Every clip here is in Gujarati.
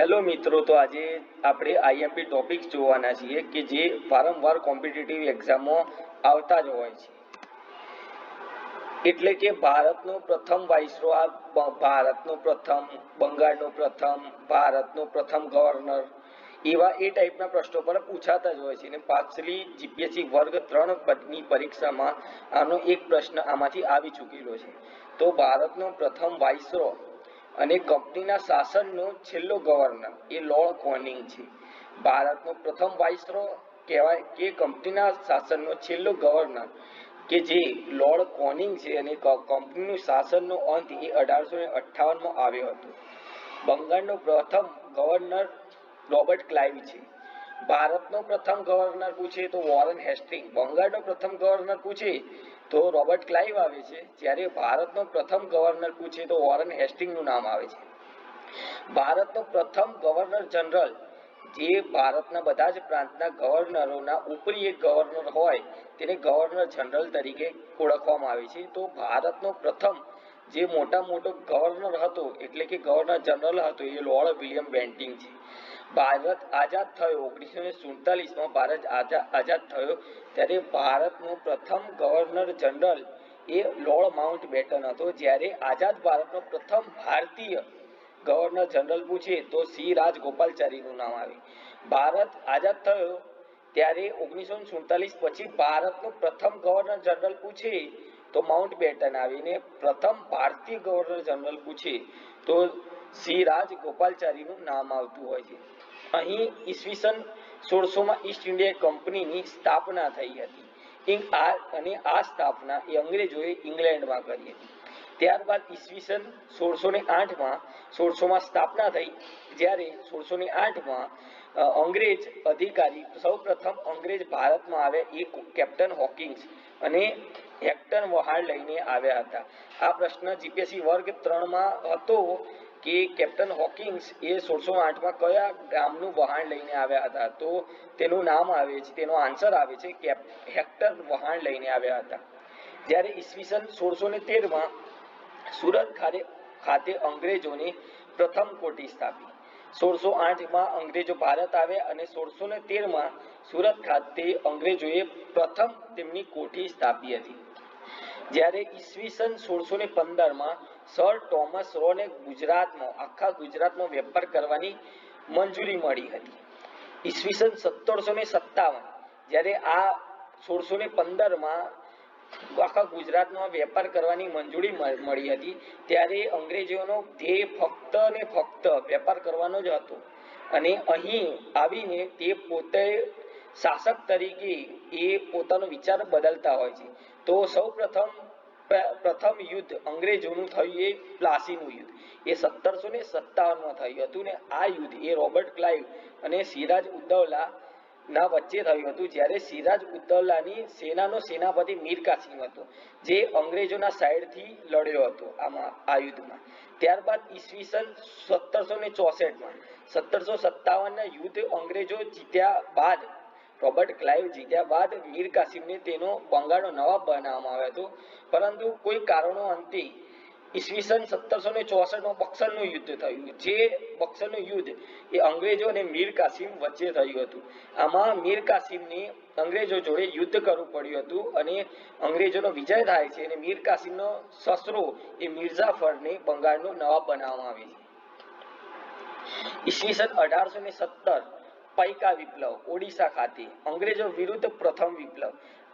હેલો મિત્રો, તો આજે આપણે આઈએમપી ટોપિક્સ જોવાના છીએ કે જે વારંવાર કોમ્પિટિટિવ એક્ઝામો આવતા જ હોય છે. એટલે કે ભારતનો પ્રથમ વાઇસરોય, ભારતનો પ્રથમ, બંગાળનો પ્રથમ, ભારતનો પ્રથમ ગવર્નર, એવા એ ટાઈપના પ્રશ્નો પણ પૂછાતા જ હોય છે. અને પાછલી જીપીએસસી વર્ગ 3 ની પરીક્ષામાં આનો એક પ્રશ્ન આમાંથી આવી ચૂકેલો છે. તો ભારતનો પ્રથમ વાઇસરોય અને કંપનીના શાસનનો છેલ્લો ગવર્નર એ લોર્ડ કોનિંગ છે. ભારતનો પ્રથમ વાઇસરોય કહેવાય કે કંપનીના શાસનનો છેલ્લો ગવર્નર કે જે લોર્ડ કોનિંગ છે, અને કંપનીનું શાસનનો અંત એ 1858માં આવ્યો હતો. બંગાળનો પ્રથમ ગવર્નર રોબર્ટ ક્લાઇવ છે. ભારતનો પ્રથમ ગવર્નર પૂછે તો વોરેન હેસ્ટિંગ. બંગાળનો પ્રથમ ગવર્નર પૂછે તો રોબર્ટ ક્લાઇવ આવે છે. જ્યારે ભારતનો પ્રથમ ગવર્નર પૂછે તો વોરેન હેસ્ટિંગનું નામ આવે છે. ભારતનો પ્રથમ ગવર્નર જનરલ, જે ભારતના બધા જ પ્રાંતના ગવર્નરોના ઉપરી એક ગવર્નર હોય તેને ગવર્નર જનરલ તરીકે ઓળખવામાં આવે છે. તો ભારતનો પ્રથમ જે મોટો ગવર્નર હતો એટલે કે ગવર્નર જનરલ હતો એ લોર્ડ વિલિયમ બેન્ટિંગ છે. ભારત આઝાદ થયો 1947માં, ભારત આઝાદ થયો ત્યારે ભારતનો પ્રથમ ગવર્નર જનરલ એ લોર્ડ માઉન્ટ બેટન હતો. જ્યારે આઝાદ ભારતનો પ્રથમ ભારતીય ગવર્નર જનરલ પૂછે તો સી રાજગોપાલચારીનું નામ આવે. ભારત આઝાદ થયો ત્યારે 1947 પછી ભારતનો પ્રથમ ગવર્નર જનરલ પૂછે તો માઉન્ટ બેટન આવીને પ્રથમ ભારતીય ગવર્નર જનરલ પૂછે તો સી રાજગોપાલચારીનું નામ આવતું હોય છે. અહીં ઈસવીસન 1600માં ઈસ્ટ ઇન્ડિયા કંપનીની સ્થાપના થઈ હતી અને આ સ્થાપના એ અંગ્રેજોએ ઇંગ્લેન્ડમાં કરી હતી. ત્યારબાદ ઈસવીસન 1608માં સ્થાપના થઈ. જ્યારે 1608માં અંગ્રેજ અધિકારી સૌપ્રથમ અંગ્રેજ ભારતમાં આવ્યા એ કેપ્ટન હોકિંગ્સ અને હેક્ટર વહાણ લઈને આવ્યા હતા. આ પ્રશ્ન જીપીએસસી વર્ગ 3માં હતો કે કેપ્ટન હોકિંગ્સ એ 1608માં કયા ગામનું વહાણ લઈને આવ્યા હતા. તો તેનું નામ આવે છે, તેનો આન્સર આવે છે હેક્ટર વહાણ લઈને આવ્યા હતા. જ્યારે ઈસવીસન 1613માં સુરત ખાતે અંગ્રેજોને પ્રથમ કોઠી સ્થાપી. 1608માં અંગ્રેજો ભારત આવ્યા અને 1613માં સુરત ખાતે અંગ્રેજોએ પ્રથમ તેમની કોઠી સ્થાપી હતી. જ્યારે ઈસવીસન 1615માં સર થોમસ રોને આખા ગુજરાતમાં વેપાર કરવાની મંજૂરી મળી હતી. ઈસવીસન 1757 જ્યારે આ 1615માં આખા ગુજરાતમાં વેપાર કરવાની મંજૂરી મળી હતી ત્યારે અંગ્રેજોનો ધ્યેય ફક્ત ને ફક્ત વેપાર કરવાનો જ હતો. અને અહીં આવીને તે પોતે શાસક તરીકે એ પોતાનો વિચાર બદલતા હોય છે. તો સૌ પ્રથમ યુદ્ધ અંગ્રેજોનું થયું એ પ્લાસીનું યુદ્ધ એ 1757માં થયું હતું. ને આ યુદ્ધ એ રોબર્ટ ક્લાઇવ અને સિરાજ ઉદ્દૌલા ના વચ્ચે થયું હતું. જ્યારે સિરાજ ઉદ્દૌલાની સેનાનો સેનાપતિ મીર કાસિમ હતો, જે અંગ્રેજોના સાઈડથી લડ્યો હતો આ યુદ્ધમાં. ત્યારબાદ ઈસવીસન 1757ના યુદ્ધ અંગ્રેજો જીત્યા બાદ, રોબર્ટ ક્લાઇવ જીત્યા બાદ મીર કાસિમને તેનો બંગાળનો નવાબ બનાવવામાં આવ્યો હતો. પરંતુ કોઈ કારણો અંતે ઈસવીસન 1764માં બક્સરનું યુદ્ધ થયું. જે બક્સરનું યુદ્ધ એ અંગ્રેજો અને મીર કાસિમ વચ્ચે થયું હતું. આમાં મીર કાસિમને અંગ્રેજો જોડે યુદ્ધ કરવું પડ્યું હતું અને અંગ્રેજોનો વિજય થાય છે અને મીર કાસિમનો સસરો એ મિર્ઝાફરને બંગાળનો નવાબ બનાવવામાં આવે છે. ઈસવીસન 1817 પૈકા વિપ્લવ ઓડિશા ખાતે અંગ્રેજો વિરુદ્ધ પ્રથમ વિપ્લવ.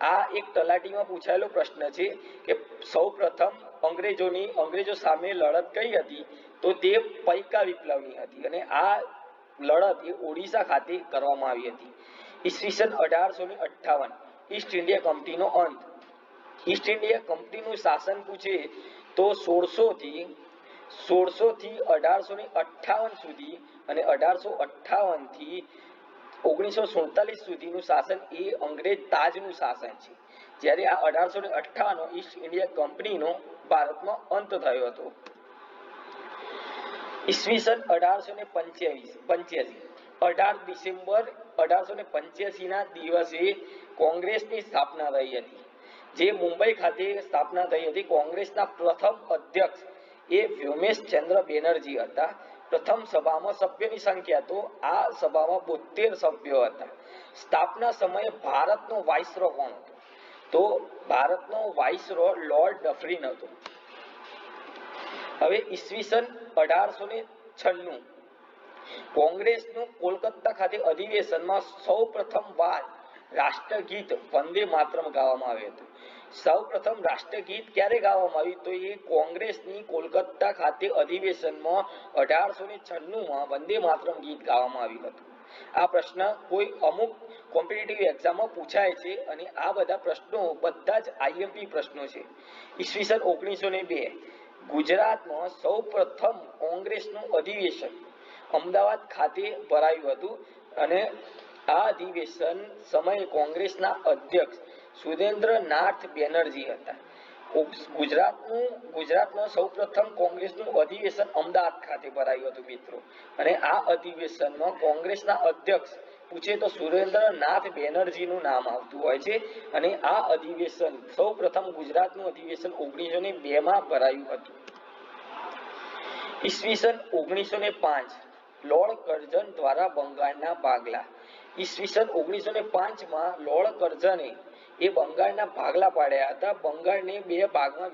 આ એક તલાટીમાં પૂછાયેલો પ્રશ્ન છે કે સૌ પ્રથમ અંગ્રેજો સામે લડત કઈ હતી તો તે પૈકા વિપ્લવની હતી અને આ લડત એ ઓડિશા ખાતે કરવામાં આવી હતી. ઈસવીસન 1858 ઈસ્ટ ઇન્ડિયા કંપનીનો અંત. ઈસ્ટ ઇન્ડિયા કંપનીનું શાસન પૂછે તો 1600 થી 1858 સુધી અને 1858 થી 1947 સુધીનું શાસન એ અંગ્રેજ તાજનું શાસન છે. જ્યારે આ 1858 ઈસ્ટ ઇન્ડિયા કંપનીનો ભારતમાં અંત થયો હતો. ઈસવીસન 1885 18 ડિસેમ્બર 1885ના દિવસે કોંગ્રેસની સ્થાપના થઈ હતી, જે મુંબઈ ખાતે સ્થાપના થઈ હતી. કોંગ્રેસના પ્રથમ અધ્યક્ષ એ વ્યોમેશ ચંદ્ર બેનર્જી હતા પ્રથમ સભામાં સભ્યોની સંખ્યા, તો આ સભામાં 72 સભ્યો હતા. સ્થાપના સમયે ભારતનો વાઇસરો કોણ હતો? તો ભારતનો વાઇસરો લોર્ડ ડફરીન હતો. હવે ઈસવીસન 1896 કોંગ્રેસનું કોલકાતા ખાતે અધિવેશનમાં સૌ પ્રથમ વાર રાષ્ટ્રગીત વંદે માતરમ ગાવામાં આવ્યું હતું. સૌ પ્રથમ રાષ્ટ્રગીત ક્યારે ગાવામાં આવ્યું? તો એ કોંગ્રેસની કોલકાતા ખાતે અધિવેશનમાં 1896માં વંદે માતરમ ગીત ગાવામાં આવ્યું હતું. આ પ્રશ્ન કોઈ અમુક કોમ્પિટિટિવ એક્ઝામમાં પૂછાય છે અને આ બધા પ્રશ્નો બધા જ આઈએમપી પ્રશ્નો છે. ઈસવીસન 1902 ગુજરાતમાં સૌ પ્રથમ કોંગ્રેસનું અધિવેશન અમદાવાદ ખાતે ભરાયું હતું અને આ અધિવેશન સમયે કોંગ્રેસના અધ્યક્ષ સુરેન્દ્રનાથ બેનર્જી હતા. ગુજરાતમાં સૌ પ્રથમ કોંગ્રેસનું અધિવેશન અમદાવાદ ખાતે ભરાયું હતું મિત્રો. અને આ અધિવેશનમાં કોંગ્રેસના અધ્યક્ષ પૂછે તો સુરેન્દ્રનાથ બેનર્જીનું નામ આવતું હોય છે. અને આ અધિવેશન સૌ પ્રથમ ગુજરાતનું અધિવેશન 1902માં ભરાયું હતું. ઈસવીસન 1905 લોર્ડ કર્ઝન દ્વારા બંગાળના ભાગલા. ઈસવીસન 1905માં લોર્ડ કર્ઝને એ બંગાળના ભાગલા પાડ્યા હતા. બંગાળને 2 ભાગમાં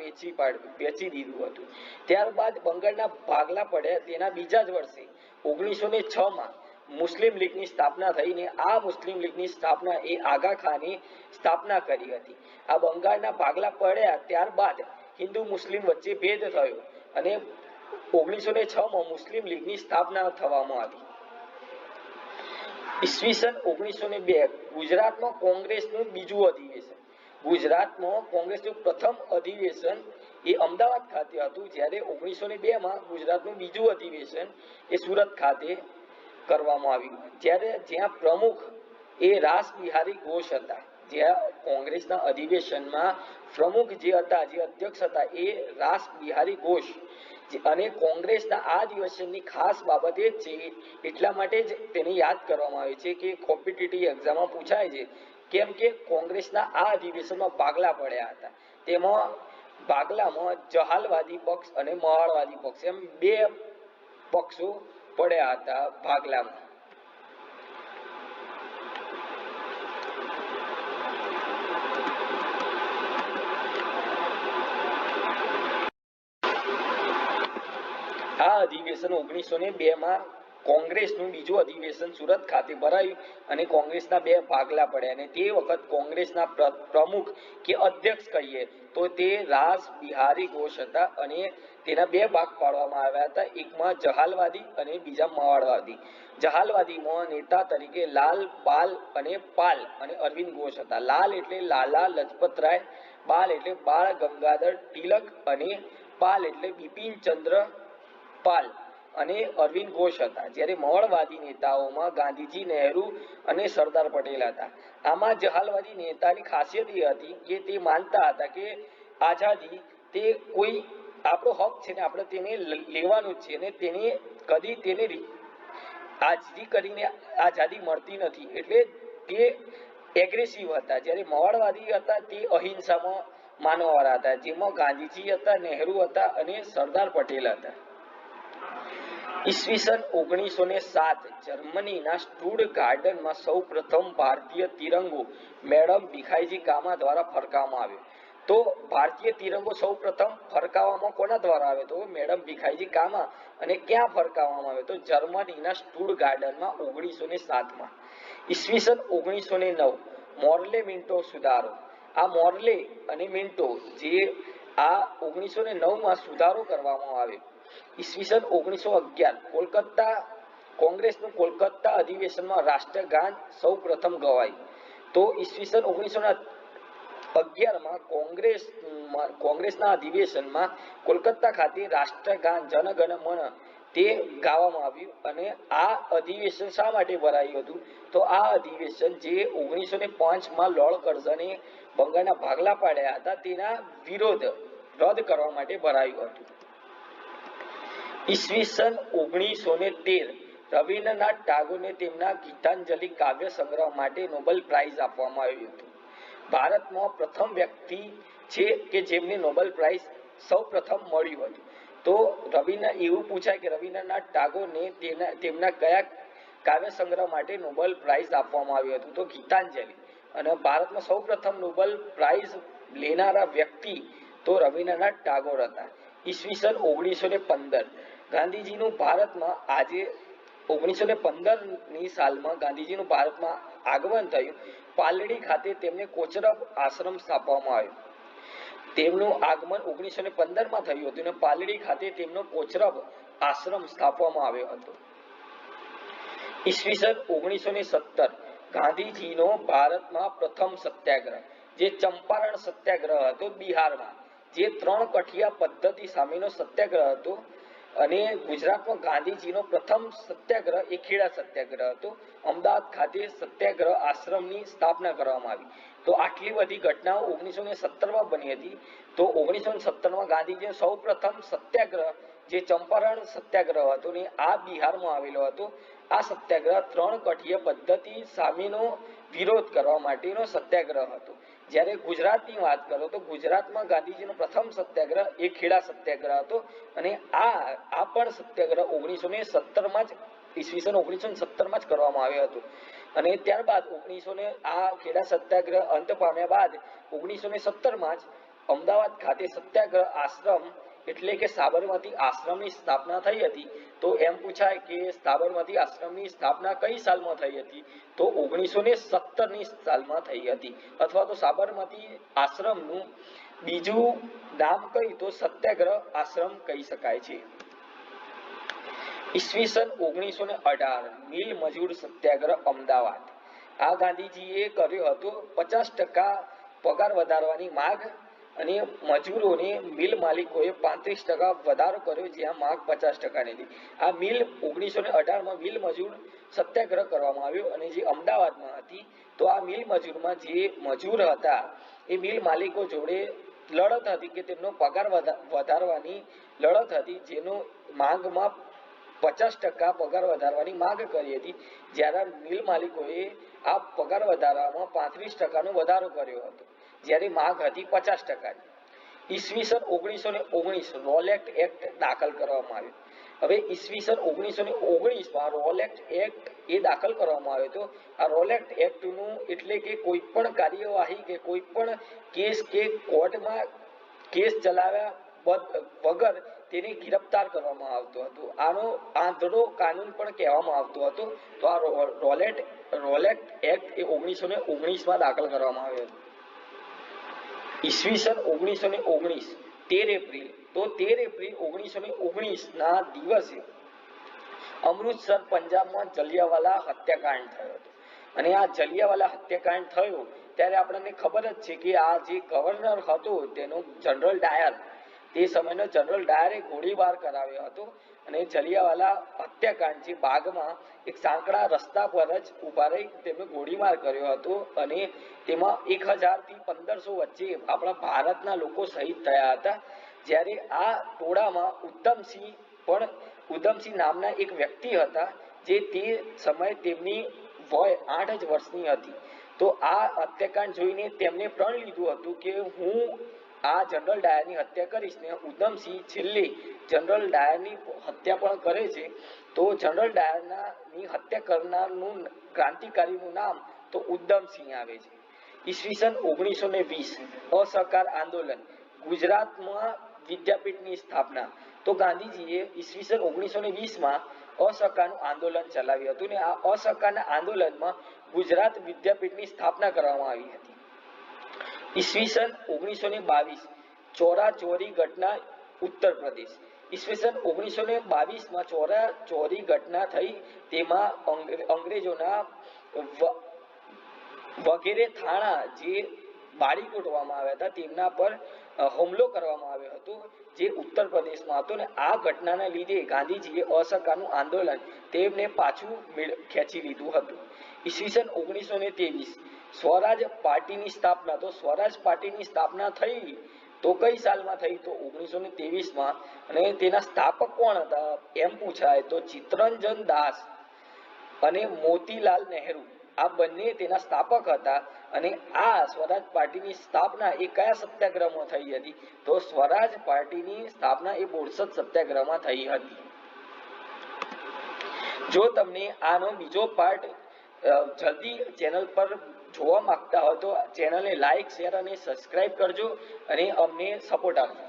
વેચી દીધું હતું. ત્યારબાદ બંગાળના ભાગલા પડ્યા તેના બીજા જ વર્ષે 1906માં મુસ્લિમ લીગની સ્થાપના થઈને આ મુસ્લિમ લીગની સ્થાપના એ આગા ખાને સ્થાપના કરી હતી. આ બંગાળના ભાગલા પડ્યા ત્યારબાદ હિન્દુ મુસ્લિમ વચ્ચે ભેદ થયો અને 1906માં મુસ્લિમ લીગની સ્થાપના થવામાં આવી. ઈસવીસન 1902 ગુજરાતમાં કોંગ્રેસનું બીજું અધિવેશન. ગુજરાતમાં કોંગ્રેસનું પ્રથમ અધિવેશન એ અમદાવાદ ખાતે હતું, જ્યારે 1902માં ગુજરાતનું બીજું અધિવેશન એ સુરત ખાતે કરવામાં આવ્યું. જ્યાં પ્રમુખ એ રાસ બિહારી ઘોષ હતા. જ્યાં કોંગ્રેસના અધિવેશનમાં પ્રમુખ જે અધ્યક્ષ હતા એ રાસ બિહારી ઘોષ. અને કોંગ્રેસના આ અધિવેશનની ખાસ બાબત એ જ છે, એટલા માટે જ તેને યાદ કરવામાં આવે છે કે કોમ્પિટિટિવ એક્ઝામમાં પૂછાય છે. કેમ કે કોંગ્રેસના આ અધિવેશનમાં ભાગલા પડ્યા હતા. તેમાં ભાગલામાં જહાલવાદી પક્ષ અને મહાળવાદી પક્ષ એમ 2 પક્ષો પડ્યા હતા ભાગલામાં. આ અધિવેશન 1902માં કોંગ્રેસનું બીજું અધિવેશન સુરત ખાતે ભરાયું અને કોંગ્રેસના 2 ભાગલા પડ્યા. અને તે વખત કોંગ્રેસના પ્રમુખ કે અધ્યક્ષ કહીએ તો તે રાસ બિહારી ઘોષ હતા અને તેના 2 ભાગ પાડવામાં આવ્યા હતા. એકમાં જહાલવાદી અને બીજા માવાડવાદી. જહાલવાદીમાં નેતા તરીકે લાલ, બાલ અને પાલ અને અરવિંદ ઘોષ હતા. લાલ એટલે લાલા લજપતરાય, બાલ એટલે બાળ ગંગાધર તિલક અને પાલ એટલે બિપિન ચંદ્ર પાલ અને અરવિંદ ઘોષ હતા. જ્યારે માવડવાદી નેતાઓમાં ગાંધીજી, નહેરુ અને સરદાર પટેલ હતા. આમાં જહાલવાદી નેતાની ખાસિયત એ હતી કે તે માનતા હતા કે આઝાદી તે કોઈ આપણો હક છે ને આપણે તેને લેવાનું જ છે અને તેને કદી તેને આજથી કરીને આઝાદી મળતી નથી. એટલે તે એગ્રેસિવ હતા. જ્યારે માવડવાદી હતા તે અહિંસામાં માનવાવાળા હતા, જેમાં ગાંધીજી હતા, નહેરુ હતા અને સરદાર પટેલ હતા. ઈસવીસન 1907 જર્મનીના સ્ટુટગાર્ટમાં સૌ પ્રથમ ભારતીય તિરંગો મેડમ ભીખાઈજી કામા દ્વારા ફરકાવવામાં આવ્યો. તો ભારતીય તિરંગો સૌ પ્રથમ ફરકાવવામાં કોના દ્વારા આવ્યો? તો મેડમ ભીખાઈજી કામા. અને ક્યાં ફરકાવવામાં આવ્યો? તો જર્મનીના સ્ટુટગાર્ટમાં 1907માં. ઈસવીસન 1909 મોર્લે મિન્ટો સુધારો. આ મોર્લે અને મિન્ટો જે આ 1909માં સુધારો કરવામાં આવ્યો. ઈસવીસન 1911 કોલકાતા કોંગ્રેસનું કોલકાતા અધિવેશનમાં રાષ્ટ્રગાન સૌ પ્રથમ ગવાયું. તો ઈસવીસન 1911માં કોંગ્રેસના અધિવેશનમાં કોલકાતા ખાતે રાષ્ટ્રગાન જનગણ મન તે ગાવામાં આવ્યું. અને આ અધિવેશન શા માટે ભરાયું હતું? તો આ અધિવેશન જે 1905માં લોર્ડ કર્ઝને બંગાળના ભાગલા પાડ્યા હતા તેના વિરોધ રદ કરવા માટે ભરાયું હતું. ઈસવીસન 1913 રવિન્દ્રનાથ ટાગોરને તેમના ગીતાંજલિ કાવ્ય સંગ્રહ માટે નોબેલ પ્રાઇઝ આપવામાં આવ્યું હતું. ભારતમાં પ્રથમ વ્યક્તિ છે કે જેમને નોબેલ પ્રાઇઝ સૌ પ્રથમ મળ્યું હતું. તો એવું પૂછાય કે રવિન્દ્રનાથ ટાગોરને તેમના કયા કાવ્ય સંગ્રહ માટે નોબેલ પ્રાઇઝ આપવામાં આવ્યું હતું? તો ગીતાંજલિ. અને ભારતમાં સૌપ્રથમ નોબેલ પ્રાઇઝ લેનારા વ્યક્તિ તો રવિન્દ્રનાથ ટાગોર હતા. ઈસવીસન 1915 ગાંધીજીનું ભારતમાં આજે 1915ની સાલમાં ગાંધીજીનું ભારતમાં આગમન થયું. પાલડી ખાતે તેમને કોચરબ આશ્રમ સ્થાપવામાં આવ્યો. તેમનું આગમન 1915માં થયું હતું અને પાલડી ખાતે તેમનો કોચરબ આશ્રમ સ્થાપવામાં આવ્યો હતો. ઈસવીસન 1917 ગાંધીજીનો ભારતમાં પ્રથમ સત્યાગ્રહ જે ચંપારણ સત્યાગ્રહ હતો બિહારમાં, જે 3 કઠિયા પદ્ધતિ સામેનો સત્યાગ્રહ હતો. અને ગુજરાતમાં ગાંધીજીનો પ્રથમ સત્યાગ્રહ એ ખેડા સત્યાગ્રહ હતો. અમદાવાદ ખાતે સત્યાગ્રહ આશ્રમની સ્થાપના કરવામાં આવી. તો આટલી બધી ઘટનાઓ 1917માં બની હતી. તો 1917માં ગાંધીજીનો સૌપ્રથમ સત્યાગ્રહ જે ચંપારણ સત્યાગ્રહ હતો ને આ બિહારમાં આવેલો હતો. આ સત્યાગ્રહ 3 કઠિય પદ્ધતિ સામેનો વિરોધ કરવા માટેનો સત્યાગ્રહ હતો. જ્યારે ગુજરાતની વાત કરો તો ગુજરાતમાં ગાંધીજીનો પ્રથમ સત્યાગ્રહ એ ખેડા સત્યાગ્રહ હતો. અને આ પણ સત્યાગ્રહ 1917માં જ ઈસવીસન 1917માં જ કરવામાં આવ્યો હતો. અને ત્યારબાદ આ ખેડા સત્યાગ્રહ અંત પામ્યા બાદ 1917માં જ અમદાવાદ ખાતે સત્યાગ્રહ આશ્રમ એટલે કે સાબરમતી આશ્રમની સ્થાપના થઈ હતી. તો એમ પૂછાય કે સાબરમતી આશ્રમની સ્થાપના કઈ સાલમાં થઈ હતી? તો 1917ની સાલમાં થઈ હતી. અથવા તો સાબરમતી આશ્રમનું બીજું નામ કઈ તો સત્યાગ્રહ આશ્રમ કહી શકાય છે. ઈસવીસન 1918 મિલ મજૂર સત્યાગ્રહ અમદાવાદ. આ ગાંધીજીએ કર્યો હતો. 50% પગાર વધારવાની માંગ અને મજૂરોને મિલ માલિકોએ 35% વધારો કર્યો, જ્યાં માંગ 50%ની હતી. આ મિલ 1918માં મિલ મજૂર સત્યાગ્રહ કરવામાં આવ્યો અને જે અમદાવાદમાં હતી. તો આ મિલ મજૂરમાં જે મજૂર હતા એ મિલ માલિકો જોડે લડત હતી કે તેમનો પગાર વધારવાની લડત હતી, જેનો માંગમાં 50% પગાર વધારવાની માંગ કરી હતી. જ્યારે મિલ માલિકોએ આ પગાર વધારવામાં 35%નો વધારો કર્યો હતો, જ્યારે માંગ હતી 50%ની. ઈસવીસન 1919 રોલેટ એક્ટ દાખલ કરવામાં આવ્યો. હવે ઈસવીસન 1919માં રોલેટ એક્ટ એ દાખલ કરવામાં આવ્યો હતો. આ રોલેટ એક્ટનું એટલે કે કોઈ પણ કાર્યવાહી કે કોઈ પણ કેસ કે કોર્ટમાં કેસ ચલાવ્યા વગર તેને ગિરફ્તાર કરવામાં આવતો હતો. આનો આંધળો કાનૂન પણ કહેવામાં આવતો હતો. તો આ રોલેટ એક્ટ એ 1919માં દાખલ કરવામાં આવ્યો હતો. ઈસવીસન 1919 13 એપ્રિલ તો 13 એપ્રિલ 1919 ના દિવસે અમૃતસર પંજાબમાં જલિયાવાલા હત્યાકાંડ થયો હતો. અને આ જલિયાવાલા હત્યાકાંડ થયો ત્યારે આપણને ખબર જ છે કે આ જે ગવર્નર હતો તેનો જનરલ ડાયર, તે સમયનો જનરલ ડાયરે ગોળીબાર કરાવ્યો હતો. અને જલિયાવાલા હત્યાકાંડ જે બાગમાં એક સાંકડા રસ્તા પર જ ઉભા રહી તેમનો ગોળીબાર કર્યો હતો. અને તેમાં 1000 થી 1500 વચ્ચે આપણા ભારતના લોકો શહીદ થયા હતા. જ્યારે આ ટોળામાં ઉધમસિંહ નામના એક વ્યક્તિ હતા, જે તે સમયે તેમની વય 8 જ વર્ષની હતી. તો આ હત્યાકાંડ જોઈને તેમને પ્રણ લીધું હતું કે હું આ જનરલ ડાયરની હત્યા કરીશ. ને ઉધમસિંહ છેલ્લે જનરલ ડાયરની હત્યા પણ કરે છે. તો જનરલ ડાયરની હત્યા કરનારનું ક્રાંતિકારીનું નામ તો ઉધમસિંહ આવે છે. ઈસવીસન 1920 અસહકાર આંદોલન ગુજરાતમાં વિદ્યાપીઠની સ્થાપના. તો ગાંધીજીએ ઈસવીસન 1920માં અસહકારનું આંદોલન ચલાવ્યું હતું. ને આ અસહકારના આંદોલનમાં ગુજરાત વિદ્યાપીઠની સ્થાપના કરવામાં આવી હતી. ઈસવીસન 1922 ચોરી ઘટના ઉત્તર પ્રદેશ. ઈસવીસન 1922માં ચોરી ઘટના થઈ. તેમાં અંગ્રેજોના વગેરે થાણા જે બાળી કૂટવામાં આવ્યા હતા તેમના પર હુમલો કરવામાં આવ્યો હતો, જે ઉત્તર પ્રદેશમાં હતો. ને આ ઘટનાના લીધે ગાંધીજીએ અસહકારનું આંદોલન તેમને પાછું ખેંચી લીધું હતું. ઈસવીસન 1923 સ્વરાજ પાર્ટીની સ્થાપના. તો સ્વરાજ પાર્ટીની સ્થાપના થઈ તો કઈ સાલમાં થઈ? તો 1923માં. અને તેના સ્થાપક કોણ હતા એમ પૂછાય તો ચિત્તરંજન દાસ અને મોતીલાલ નહેરુ. આ બંને તેના સ્થાપક હતા અને આ સ્વરાજ પાર્ટીની સ્થાપના એ કયા સત્યાગ્રહમાં થઈ હતી? તો સ્વરાજ પાર્ટીની સ્થાપના એ બોરસદ સત્યાગ્રહમાં થઈ હતી. જો તમને આનો બીજો પાર્ટ જલ્દી ચેનલ પર જોવા માંગતા હોય તો ચેનલને લાઈક, શેર અને સબસ્ક્રાઇબ કરજો અને અમને સપોર્ટ આપજો.